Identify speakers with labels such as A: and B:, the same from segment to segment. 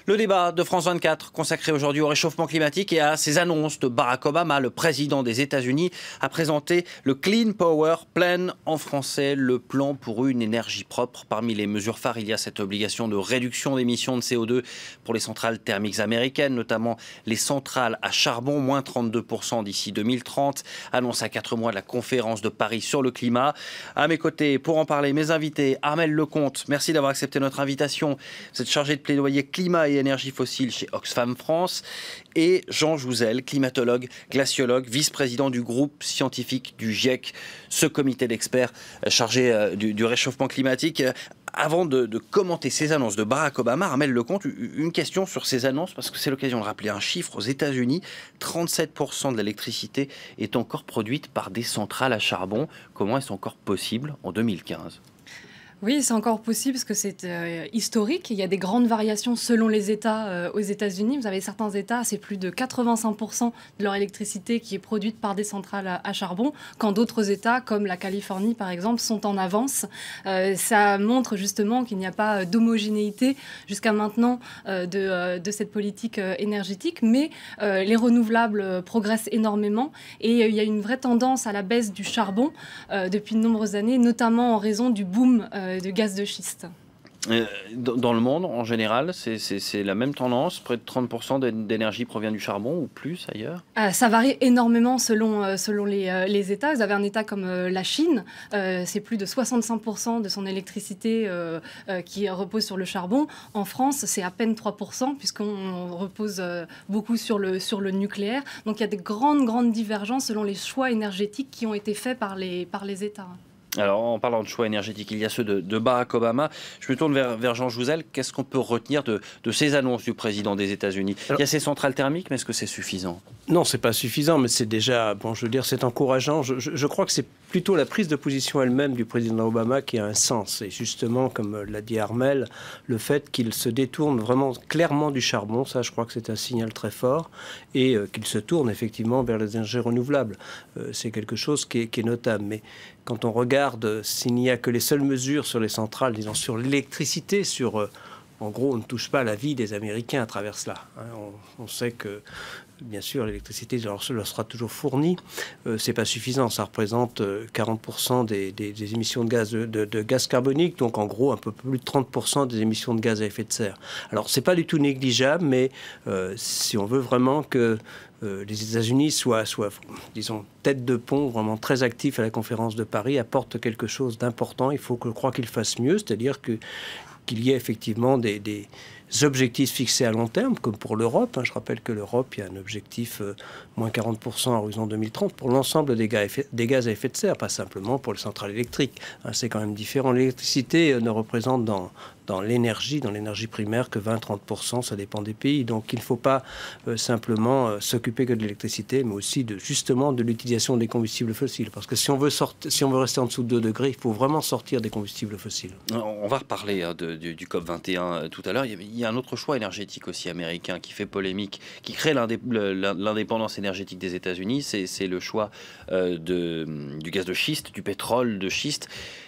A: Le débat de France 24 consacré aujourd'hui au réchauffement climatique et à ces annonces de Barack Obama, le président des États-Unis, a présenté le Clean Power Plan, en français le plan pour une énergie propre. Parmi les mesures phares, il y a cette obligation de réduction d'émissions de CO2 pour les centrales thermiques américaines, notamment les centrales à charbon, moins 32% d'ici 2030, annonce à 4 mois de la conférence de Paris sur le climat. À mes côtés, pour en parler, mes invités, Armelle Lecomte, merci d'avoir accepté notre invitation. Vous êtes chargé de plaidoyer climat et énergie fossile chez Oxfam France, et Jean Jouzel, climatologue, glaciologue, vice-président du groupe scientifique du GIEC, ce comité d'experts chargé du réchauffement climatique. Avant de commenter ces annonces de Barack Obama, Armelle Lecomte, une question sur ces annonces, parce que c'est l'occasion de rappeler un chiffre. Aux États-Unis, 37% de l'électricité est encore produite par des centrales à charbon. Comment est-ce encore possible en 2015 ?
B: Oui, c'est encore possible parce que c'est historique. Il y a des grandes variations selon les États aux États-Unis. Vous avez certains États, c'est plus de 85% de leur électricité qui est produite par des centrales à charbon, quand d'autres États, comme la Californie par exemple, sont en avance. Ça montre justement qu'il n'y a pas d'homogénéité jusqu'à maintenant de cette politique énergétique, mais les renouvelables progressent énormément et il y a une vraie tendance à la baisse du charbon depuis de nombreuses années, notamment en raison du boom de gaz de schiste.
A: Dans le monde, en général, c'est la même tendance. Près de 30% d'énergie provient du charbon ou plus ailleurs.
B: Ça varie énormément selon les États. Vous avez un État comme la Chine, c'est plus de 65% de son électricité qui repose sur le charbon. En France, c'est à peine 3%, puisqu'on repose beaucoup sur le nucléaire. Donc il y a des grandes divergences selon les choix énergétiques qui ont été faits par les États.
A: Alors, en parlant de choix énergétiques, il y a ceux de Barack Obama. Je me tourne vers Jean Jouzel. Qu'est-ce qu'on peut retenir de ces annonces du président des États-Unis ? Il y a ces centrales thermiques, mais est-ce que c'est suffisant ?
C: Non, c'est pas suffisant, mais c'est déjà, bon, je veux dire, c'est encourageant. Je crois que c'est plutôt la prise de position elle-même du président Obama qui a un sens. Et justement, comme l'a dit Armelle, le fait qu'il se détourne vraiment clairement du charbon, ça, je crois que c'est un signal très fort, et qu'il se tourne effectivement vers les énergies renouvelables. C'est quelque chose qui est notable. Mais quand on regarde s'il n'y a que les seules mesures sur les centrales, disons sur l'électricité, en gros, on ne touche pas à la vie des Américains à travers cela. On sait que, bien sûr, l'électricité leur sera toujours fournie. C'est pas suffisant. Ça représente 40% des émissions de gaz carbonique, donc en gros un peu plus de 30% des émissions de gaz à effet de serre. Alors, c'est pas du tout négligeable, mais si on veut vraiment que les États-Unis soient, disons, tête de pont, vraiment très actifs à la conférence de Paris, apportent quelque chose d'important. Il faut que je crois qu'ils fassent mieux, c'est-à-dire qu'il y ait effectivement des objectifs fixés à long terme, comme pour l'Europe. Je rappelle que l'Europe, il y a un objectif moins 40% à horizon 2030 pour l'ensemble des gaz à effet de serre, pas simplement pour les centrales électriques. C'est quand même différent. L'électricité ne représente dans l'énergie primaire que 20-30%, ça dépend des pays. Donc il ne faut pas simplement s'occuper que de l'électricité, mais aussi justement de l'utilisation des combustibles fossiles. Parce que si on veut rester en dessous de 2 degrés, il faut vraiment sortir des combustibles fossiles.
A: On va reparler du COP21 tout à l'heure. Il y a un autre choix énergétique aussi américain qui fait polémique, qui crée l'indépendance énergétique des États-Unis. C'est le choix du gaz de schiste, du pétrole de schiste.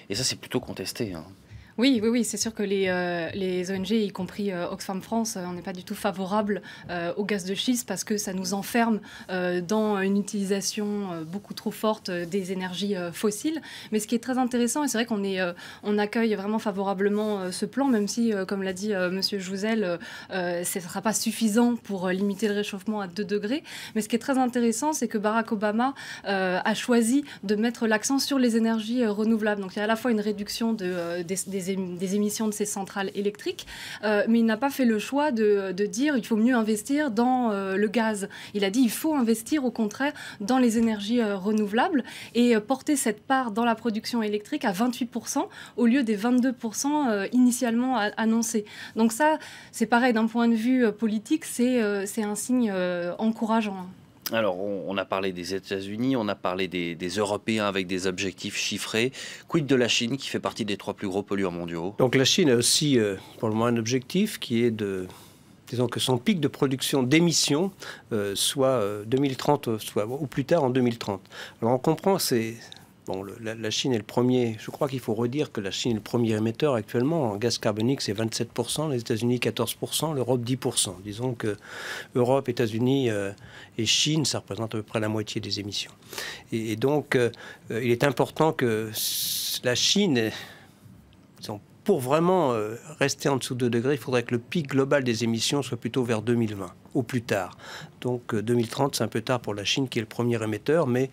A: Et ça, c'est plutôt contesté.
B: Oui, c'est sûr que les ONG, y compris Oxfam France, on n'est pas du tout favorable au gaz de schiste parce que ça nous enferme dans une utilisation beaucoup trop forte des énergies fossiles. Mais ce qui est très intéressant, et c'est vrai on accueille vraiment favorablement ce plan, même si, comme l'a dit Monsieur Jouzel, ce ne sera pas suffisant pour limiter le réchauffement à 2 degrés. Mais ce qui est très intéressant, c'est que Barack Obama a choisi de mettre l'accent sur les énergies renouvelables. Donc il y a à la fois une réduction des émissions de ces centrales électriques, mais il n'a pas fait le choix de dire il faut mieux investir dans le gaz. Il a dit il faut investir au contraire dans les énergies renouvelables et porter cette part dans la production électrique à 28% au lieu des 22% initialement annoncés. Donc ça, c'est pareil, d'un point de vue politique, c'est un signe encourageant.
A: Alors, on a parlé des États-Unis, on a parlé des Européens avec des objectifs chiffrés. Quid de la Chine, qui fait partie des 3 plus gros pollueurs mondiaux ?
C: Donc la Chine a aussi, pour le moment, un objectif qui est disons que son pic de production d'émissions soit 2030, soit ou plus tard en 2030. Alors on comprend, c'est Bon, la Chine est le premier. Je crois qu'il faut redire que la Chine est le premier émetteur actuellement. En gaz carbonique, c'est 27%, les États-Unis 14%, l'Europe 10%. Disons que Europe, États-Unis et Chine, ça représente à peu près la moitié des émissions. Et donc, il est important que la Chine, pour vraiment rester en dessous de 2 degrés, il faudrait que le pic global des émissions soit plutôt vers 2020, au plus tard. Donc 2030, c'est un peu tard pour la Chine, qui est le premier émetteur, mais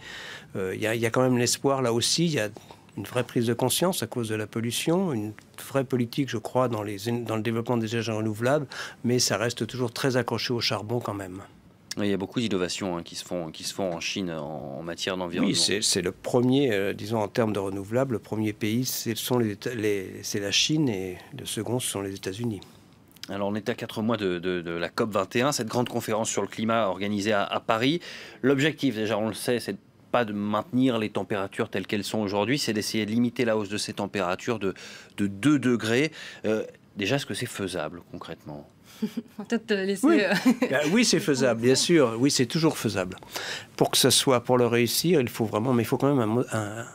C: il y a quand même l'espoir, là aussi, il y a une vraie prise de conscience à cause de la pollution, une vraie politique, je crois, dans le développement des énergies renouvelables, mais ça reste toujours très accroché au charbon quand même.
A: Il y a beaucoup d'innovations qui se font en Chine en matière d'environnement.
C: Oui, c'est le premier, disons en termes de renouvelables, le premier pays, c'est la Chine, et le second, ce sont les États-Unis.
A: Alors on est à 4 mois de la COP21, cette grande conférence sur le climat organisée à Paris. L'objectif, déjà on le sait, c'est pas de maintenir les températures telles qu'elles sont aujourd'hui, c'est d'essayer de limiter la hausse de ces températures de 2 degrés. Déjà, est-ce que c'est faisable concrètement ?
B: Peut-être laisser...
C: Oui, oui c'est faisable, bien sûr. Oui, c'est toujours faisable. Pour que ce soit, pour le réussir, il faut vraiment, mais il faut quand même un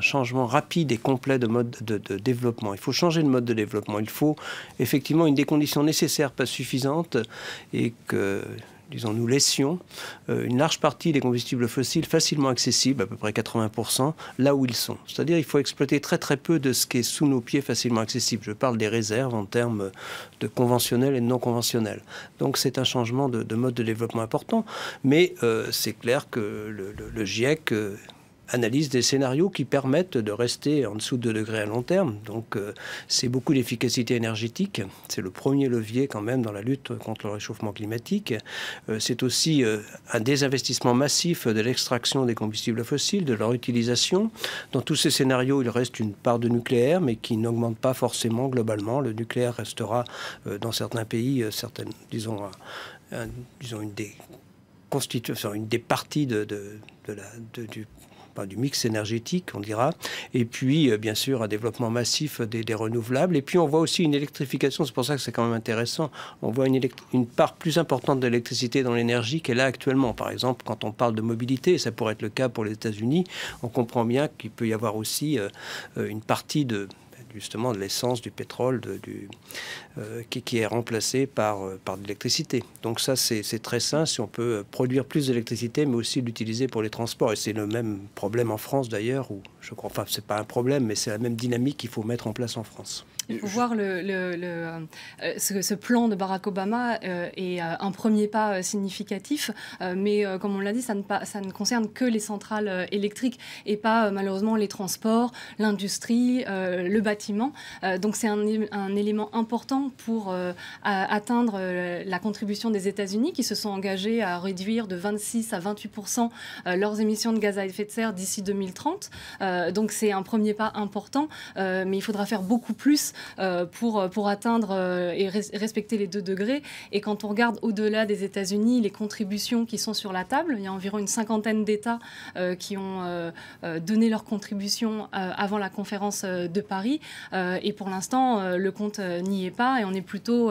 C: changement rapide et complet de mode de développement. Il faut changer de mode de développement. Il faut effectivement une des conditions nécessaires, pas suffisantes, et que, disons, nous laissions une large partie des combustibles fossiles facilement accessibles, à peu près 80%, là où ils sont. C'est-à-dire il faut exploiter très très peu de ce qui est sous nos pieds facilement accessible. Je parle des réserves en termes de conventionnel et de non conventionnel. Donc c'est un changement de mode de développement important, mais c'est clair que le GIEC analyse des scénarios qui permettent de rester en dessous de 2 degrés à long terme. Donc c'est beaucoup d'efficacité énergétique. C'est le premier levier quand même dans la lutte contre le réchauffement climatique. C'est aussi un désinvestissement massif de l'extraction des combustibles fossiles, de leur utilisation. Dans tous ces scénarios, il reste une part de nucléaire, mais qui n'augmente pas forcément globalement. Le nucléaire restera dans certains pays, disons une des parties du mix énergétique, on dira, et puis bien sûr un développement massif des renouvelables, et puis on voit aussi une électrification, c'est pour ça que c'est quand même intéressant, on voit une part plus importante de l'électricité dans l'énergie qu'elle a actuellement. Par exemple, quand on parle de mobilité, ça pourrait être le cas pour les États-Unis, on comprend bien qu'il peut y avoir aussi une partie justement de l'essence, du pétrole, qui est remplacé par de l'électricité. Donc ça, c'est très sain si on peut produire plus d'électricité, mais aussi l'utiliser pour les transports. Et c'est le même problème en France d'ailleurs, où je crois, enfin c'est pas un problème, mais c'est la même dynamique qu'il faut mettre en place en France.
B: Il faut voir ce plan de Barack Obama est un premier pas significatif, mais comme on l'a dit, ça ne concerne que les centrales électriques et pas malheureusement les transports, l'industrie, le bâtiment. Donc c'est un élément important pour atteindre la contribution des États-Unis qui se sont engagés à réduire de 26 à 28% leurs émissions de gaz à effet de serre d'ici 2030. Donc c'est un premier pas important, mais il faudra faire beaucoup plus pour atteindre et respecter les 2 degrés. Et quand on regarde au-delà des États-Unis, les contributions qui sont sur la table, il y a environ une 50aine d'États qui ont donné leur contribution avant la conférence de Paris. Et pour l'instant, le compte n'y est pas. Et on est plutôt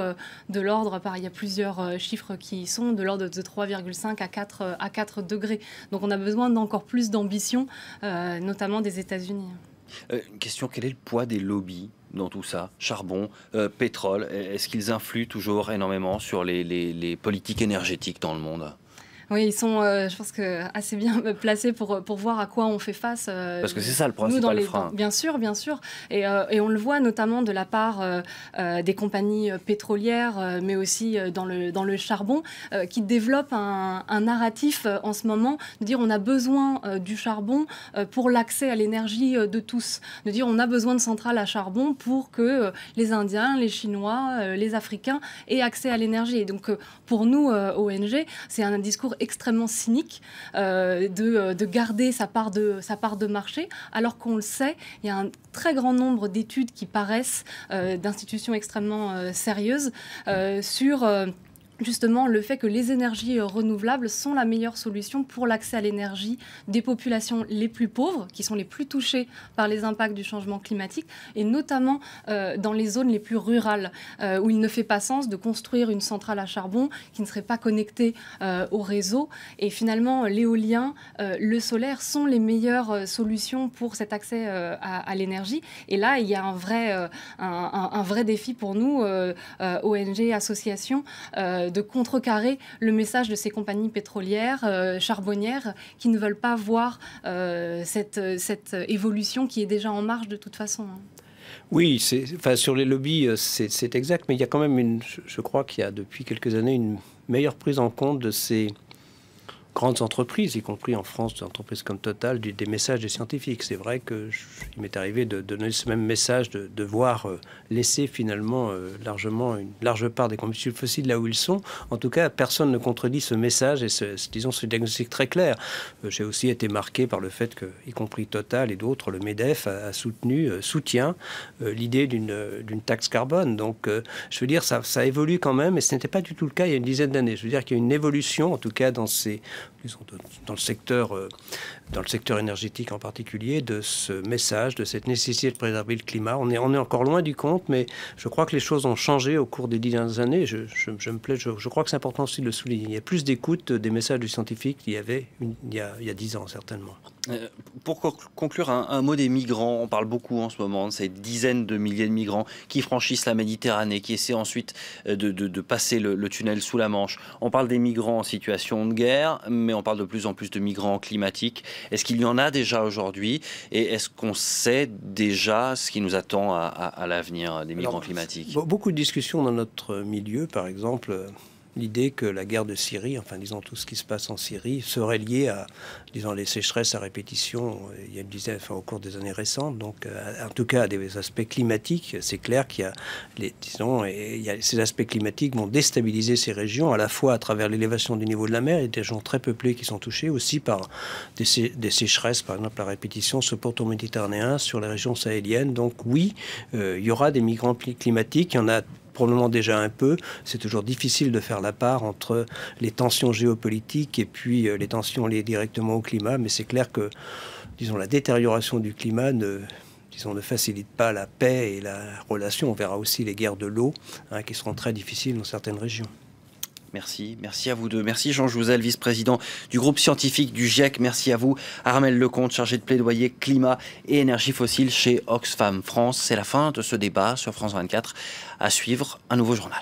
B: de l'ordre, il y a plusieurs chiffres qui sont de l'ordre de 3,5 à 4 degrés. Donc on a besoin d'encore plus d'ambition, notamment des États-Unis.
A: Une question, quel est le poids des lobbies dans tout ça? Charbon, pétrole, est-ce qu'ils influent toujours énormément sur les politiques énergétiques dans le monde?
B: Oui, ils sont, je pense, assez bien placés pour voir à quoi on fait face.
A: Parce que c'est ça le principal frein.
B: Bien sûr, bien sûr. Et on le voit notamment de la part des compagnies pétrolières, mais aussi dans le charbon, qui développent un narratif en ce moment, de dire on a besoin du charbon pour l'accès à l'énergie de tous. De dire on a besoin de centrales à charbon pour que les Indiens, les Chinois, les Africains aient accès à l'énergie. Et donc pour nous, ONG, c'est un discours extrêmement cynique de garder sa part de marché, alors qu'on le sait, il y a un très grand nombre d'études qui paraissent d'institutions extrêmement sérieuses sur justement le fait que les énergies renouvelables sont la meilleure solution pour l'accès à l'énergie des populations les plus pauvres, qui sont les plus touchées par les impacts du changement climatique, et notamment dans les zones les plus rurales, où il ne fait pas sens de construire une centrale à charbon qui ne serait pas connectée au réseau. Et finalement, l'éolien, le solaire sont les meilleures solutions pour cet accès à l'énergie. Et là, il y a un vrai défi pour nous, ONG, associations, de contrecarrer le message de ces compagnies pétrolières, charbonnières, qui ne veulent pas voir cette évolution qui est déjà en marche de toute façon.
C: Oui, sur les lobbies, c'est exact, mais il y a quand même je crois qu'il y a depuis quelques années une meilleure prise en compte de ces grandes entreprises, y compris en France, des entreprises comme Total, des messages des scientifiques. C'est vrai qu'il m'est arrivé de donner ce même message, de devoir laisser finalement largement une large part des combustibles fossiles là où ils sont. En tout cas, personne ne contredit ce message et disons, ce diagnostic très clair. J'ai aussi été marqué par le fait que, y compris Total et d'autres, le MEDEF soutient l'idée d'une taxe carbone. Donc, je veux dire, ça évolue quand même, et ce n'était pas du tout le cas il y a une dizaine d'années. Je veux dire qu'il y a une évolution, en tout cas dans le secteur énergétique en particulier, de ce message, de cette nécessité de préserver le climat. On est encore loin du compte, mais je crois que les choses ont changé au cours des 10 dernières années. Je crois que c'est important aussi de le souligner. Il y a plus d'écoute des messages du scientifique qu'il y avait il y a 10 ans, certainement.
A: Pour conclure, un mot des migrants. On parle beaucoup en ce moment de ces dizaines de milliers de migrants qui franchissent la Méditerranée, qui essaient ensuite de passer le tunnel sous la Manche. On parle des migrants en situation de guerre, mais on parle de plus en plus de migrants climatiques. Est-ce qu'il y en a déjà aujourd'hui? Et est-ce qu'on sait déjà ce qui nous attend à l'avenir des migrants climatiques?
C: Beaucoup de discussions dans notre milieu, par exemple. L'idée que la guerre de Syrie, enfin disons tout ce qui se passe en Syrie, serait lié à, disons, les sécheresses à répétition au cours des années récentes. Donc, en tout cas, à des aspects climatiques, c'est clair qu'il y a ces aspects climatiques vont déstabiliser ces régions, à la fois à travers l'élévation du niveau de la mer, et des régions très peuplées qui sont touchées, aussi par des sécheresses, par exemple à répétition sur le pourtour méditerranéen, sur les régions sahéliennes. Donc oui, il y aura des migrants climatiques, il y en a probablement déjà un peu. C'est toujours difficile de faire la part entre les tensions géopolitiques et puis les tensions liées directement au climat, mais c'est clair que, disons, la détérioration du climat ne facilite pas la paix et la relation. On verra aussi les guerres de l'eau, qui seront très difficiles dans certaines régions.
A: Merci à vous deux. Merci Jean Jouzel, vice-président du groupe scientifique du GIEC. Merci à vous, Armelle Lecomte, chargé de plaidoyer climat et énergie fossile chez Oxfam France. C'est la fin de ce débat sur France 24. À suivre, un nouveau journal.